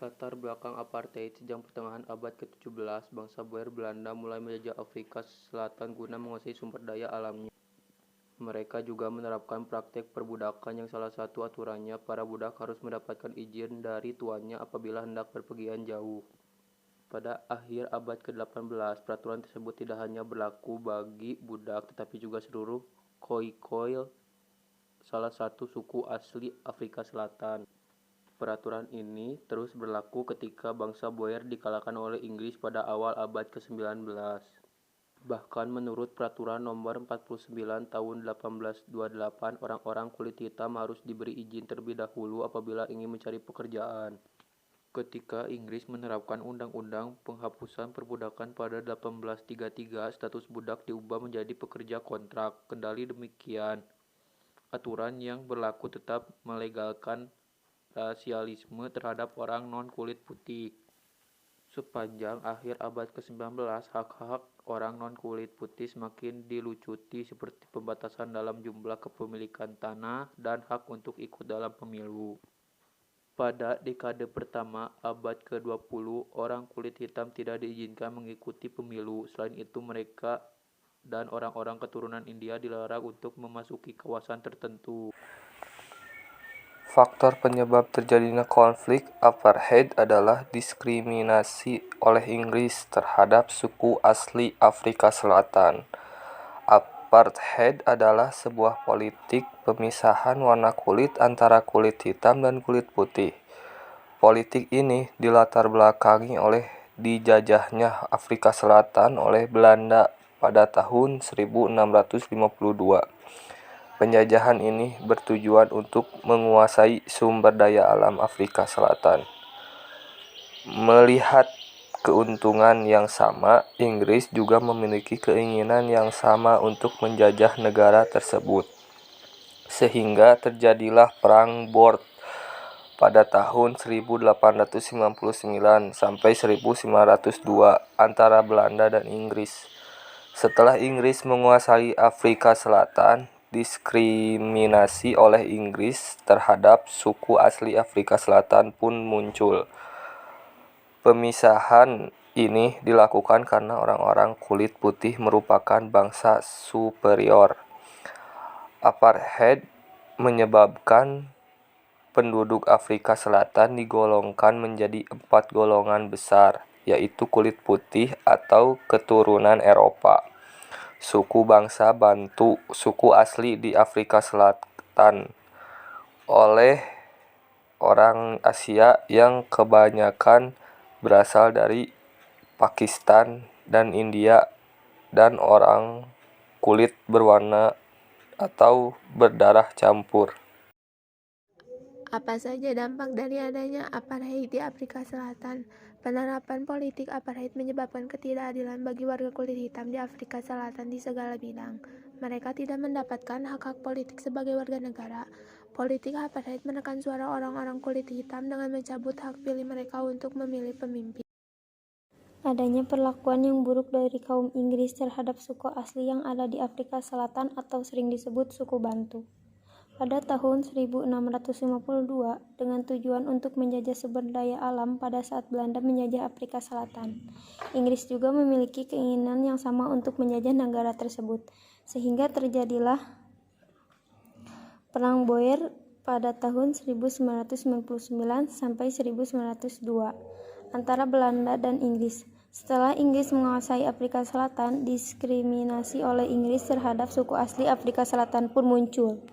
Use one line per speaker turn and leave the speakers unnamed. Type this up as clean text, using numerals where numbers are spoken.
Latar belakang apartheid. Sejak pertengahan abad ke-17, bangsa Boer Belanda mulai menjajah Afrika Selatan guna menguasai sumber daya alamnya. Mereka juga menerapkan praktek perbudakan yang salah satu aturannya para budak harus mendapatkan izin dari tuannya apabila hendak berpergian jauh. Pada akhir abad ke-18, peraturan tersebut tidak hanya berlaku bagi budak tetapi juga seluruh Khoikhoi, salah satu suku asli Afrika Selatan. Peraturan ini terus berlaku ketika bangsa Boer dikalahkan oleh Inggris pada awal abad ke-19. Bahkan menurut Peraturan Nomor 49 Tahun 1828, orang-orang kulit hitam harus diberi izin terlebih dahulu apabila ingin mencari pekerjaan. Ketika Inggris menerapkan Undang-Undang Penghapusan Perbudakan pada 1833, status budak diubah menjadi pekerja kontrak. Kendali demikian, aturan yang berlaku tetap melegalkan rasialisme terhadap orang non-kulit putih. Sepanjang akhir abad ke-19, hak-hak orang non-kulit putih semakin dilucuti seperti pembatasan dalam jumlah kepemilikan tanah dan hak untuk ikut dalam pemilu. Pada dekade pertama abad ke-20, orang kulit hitam tidak diizinkan mengikuti pemilu. Selain itu, mereka dan orang-orang keturunan India dilarang untuk memasuki kawasan tertentu.
Faktor penyebab terjadinya konflik apartheid adalah diskriminasi oleh Inggris terhadap suku asli Afrika Selatan. Apartheid adalah sebuah politik pemisahan warna kulit antara kulit hitam dan kulit putih. Politik ini dilatar belakangi oleh dijajahnya Afrika Selatan oleh Belanda pada tahun 1652. Penjajahan ini bertujuan untuk menguasai sumber daya alam Afrika Selatan. Melihat keuntungan yang sama, Inggris juga memiliki keinginan yang sama untuk menjajah negara tersebut. Sehingga terjadilah Perang Boer pada tahun 1899 sampai 1902 antara Belanda dan Inggris. Setelah Inggris menguasai Afrika Selatan, diskriminasi oleh Inggris terhadap suku asli Afrika Selatan pun muncul. Pemisahan ini dilakukan karena orang-orang kulit putih merupakan bangsa superior. Apartheid menyebabkan penduduk Afrika Selatan digolongkan menjadi 4 golongan besar, yaitu kulit putih atau keturunan Eropa, suku bangsa Bantu, suku asli di Afrika Selatan, oleh orang Asia yang kebanyakan berasal dari Pakistan dan India, dan orang kulit berwarna atau berdarah campur.
Apa saja dampak dari adanya apartheid di Afrika Selatan? Penerapan politik apartheid menyebabkan ketidakadilan bagi warga kulit hitam di Afrika Selatan di segala bidang. Mereka tidak mendapatkan hak-hak politik sebagai warga negara. Politik apartheid menekan suara orang-orang kulit hitam dengan mencabut hak pilih mereka untuk memilih pemimpin. Adanya perlakuan yang buruk dari kaum Inggris terhadap suku asli yang ada di Afrika Selatan atau sering disebut suku Bantu. Pada tahun 1652, dengan tujuan untuk menjajah sumber daya alam pada saat Belanda menjajah Afrika Selatan, Inggris juga memiliki keinginan yang sama untuk menjajah negara tersebut, sehingga terjadilah Perang Boer pada tahun 1999 sampai 1902 antara Belanda dan Inggris. Setelah Inggris menguasai Afrika Selatan, diskriminasi oleh Inggris terhadap suku asli Afrika Selatan pun muncul.